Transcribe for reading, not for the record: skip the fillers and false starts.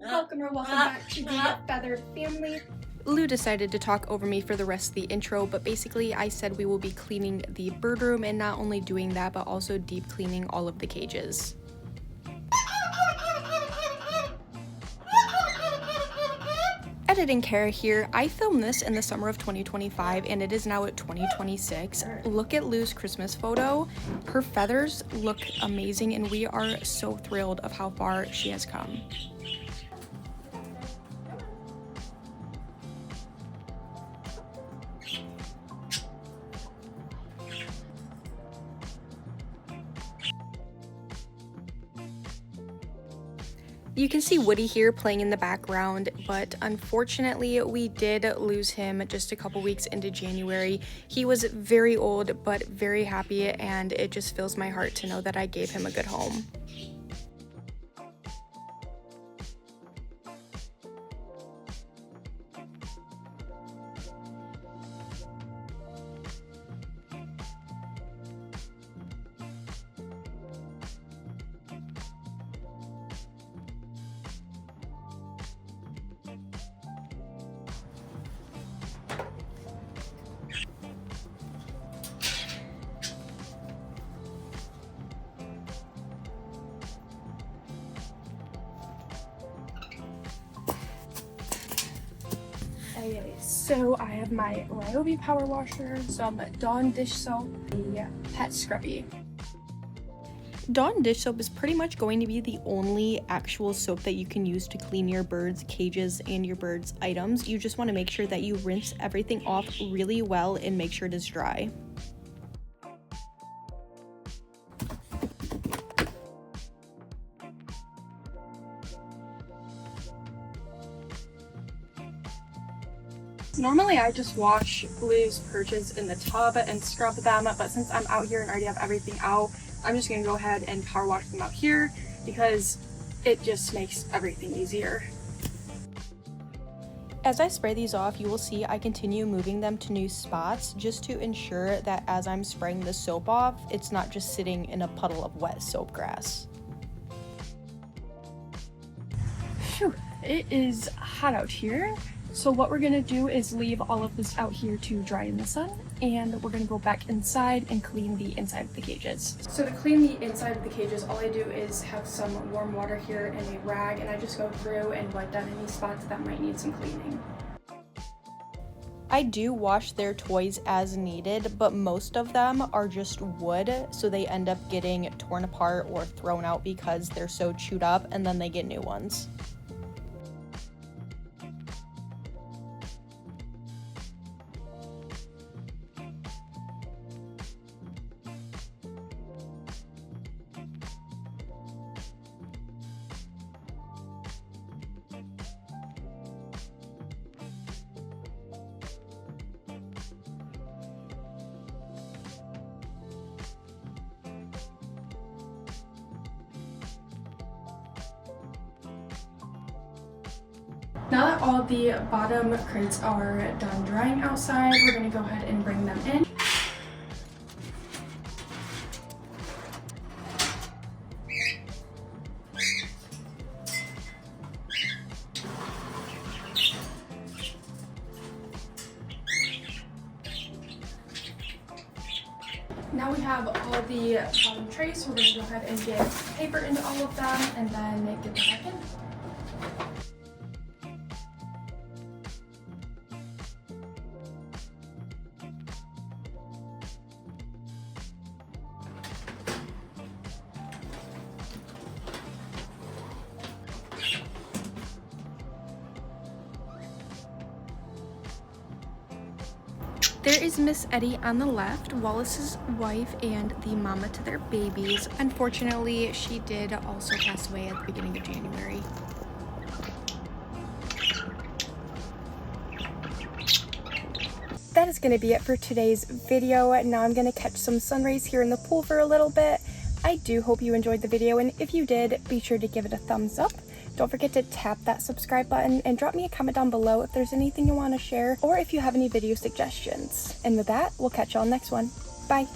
Welcome back to the Feathered family. Lou decided to talk over me for the rest of the intro, but basically I said we will be cleaning the bird room, and not only doing that, but also deep cleaning all of the cages. Editing Kara here. I filmed this in the summer of 2025 and it is now at 2026. Look at Lou's Christmas photo. Her feathers look amazing and we are so thrilled of how far she has come. You can see Woody here playing in the background, but unfortunately we did lose him just a couple weeks into January. He was very old but very happy, and it just fills my heart to know that I gave him a good home. Okay, so I have my Ryobi power washer, some Dawn dish soap, the pet scrubby. Dawn dish soap is pretty much going to be the only actual soap that you can use to clean your birds' cages and your birds' items. You just want to make sure that you rinse everything off really well and make sure it is dry. Normally I just wash Lou's perches in the tub and scrub them, but since I'm out here and already have everything out, I'm just going to go ahead and power wash them out here because it just makes everything easier. As I spray these off, you will see I continue moving them to new spots just to ensure that as I'm spraying the soap off, it's not just sitting in a puddle of wet soap grass. Phew, it is hot out here. So what we're gonna do is leave all of this out here to dry in the sun, and we're gonna go back inside and clean the inside of the cages. So to clean the inside of the cages, all I do is have some warm water here and a rag, and I just go through and wipe down any spots that might need some cleaning. I do wash their toys as needed, but most of them are just wood, so they end up getting torn apart or thrown out because they're so chewed up, and then they get new ones. Now that all the bottom crates are done drying outside, we're going to go ahead and bring them in. Now we have all the bottom trays, so we're going to go ahead and get paper into all of them and then get them back in. There is Miss Eddie on the left, Wallace's wife and the mama to their babies. Unfortunately, she did also pass away at the beginning of January. That is going to be it for today's video. Now I'm going to catch some sun rays here in the pool for a little bit. I do hope you enjoyed the video, and if you did, be sure to give it a thumbs up. Don't forget to tap that subscribe button and drop me a comment down below if there's anything you want to share or if you have any video suggestions. And with that, we'll catch y'all next one. Bye!